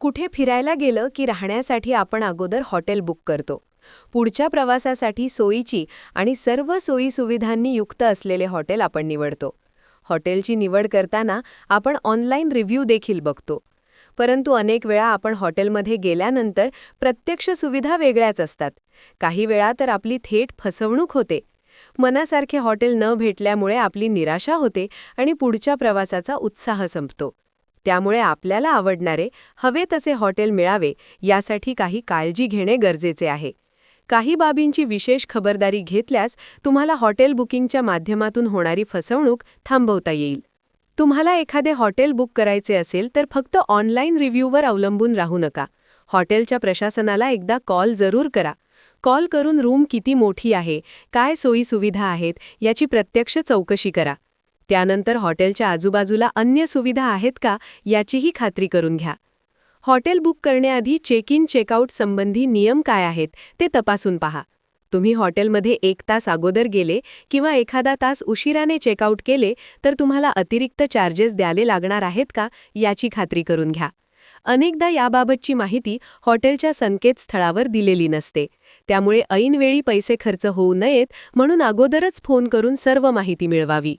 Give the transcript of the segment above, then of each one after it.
कुठे फिरायला गेलं की राहण्यासाठी आपण अगोदर हॉटेल बुक करतो. पुढच्या प्रवासासाठी सोयीची आणि सर्व सोयीसुविधांनी युक्त असलेले हॉटेल आपण निवडतो. हॉटेलची निवड करताना आपण ऑनलाईन रिव्ह्यू देखील बघतो. परंतु अनेक वेळा आपण हॉटेलमध्ये गेल्यानंतर प्रत्यक्ष सुविधा वेगळ्याच असतात. काही वेळा तर आपली थेट फसवणूक होते. मनासारखे हॉटेल न भेटल्यामुळे आपली निराशा होते आणि पुढच्या प्रवासाचा उत्साह संपतो. त्यामुळे आपल्याला आवडणारे हवे तसे हॉटेल मिळावे यासाठी काही काळजी घेणे गरजेचे आहे. काही बाबींची विशेष खबरदारी घेतल्यास तुम्हाला हॉटेल बुकिंगच्या माध्यमातून होणारी फसवणूक थांबवता येईल. तुम्हाला एखादे हॉटेल बुक करायचे असेल तर फक्त ऑनलाईन रिव्ह्यूवर अवलंबून राहू नका. हॉटेलच्या प्रशासनाला एकदा कॉल जरूर करा. कॉल करून रूम किती मोठी आहे, काय सोयीसुविधा आहेत याची प्रत्यक्ष चौकशी करा. त्यानंतर हॉटेलच्या आजूबाजूला अन्य सुविधा आहेत का याचीही खात्री करून घ्या. हॉटेल बुक करण्याआधी चेक इन चेकआउट संबंधी नियम काय आहेत ते तपासून पहा. तुम्ही हॉटेलमध्ये 1 तास अगोदर गेले किंवा एखादा तास उशिराने चेकआउट केले तर तुम्हाला अतिरिक्त चार्जेस द्यावे लागणार आहेत का याची खात्री करून घ्या. अनेकदा याबाबतची माहिती हॉटेलच्या संकेतस्थळावर दिलेली नसते. त्यामुळे ऐनवेळी पैसे खर्च होऊ नयेत म्हणून अगोदरच फोन करून सर्व माहिती मिळवावी.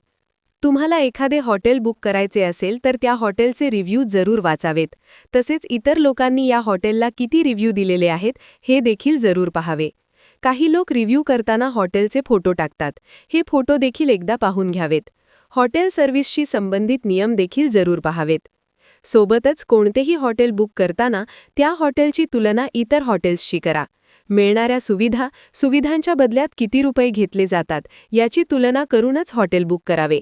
तुम्हाला एखादे हॉटेल बुक करायचे असेल तर त्या हॉटेलचे रिव्ह्यू जरूर वाचावेत. तसेच इतर लोकांनी या हॉटेलला किती रिव्ह्यू दिलेले आहेत हे देखील जरूर पाहावे. काही लोक रिव्ह्यू करताना हॉटेलचे फोटो टाकतात. हे फोटो देखील एकदा पाहून घ्यावेत. हॉटेल सर्व्हिसशी संबंधित नियम देखील जरूर पाहावेत. सोबतच कोणतेही हॉटेल बुक करताना त्या हॉटेलची तुलना इतर हॉटेल्सशी करा. मिळणाऱ्या सुविधांच्या बदल्यात किती रुपये घेतले जातात याची तुलना करूनच हॉटेल बुक करावे.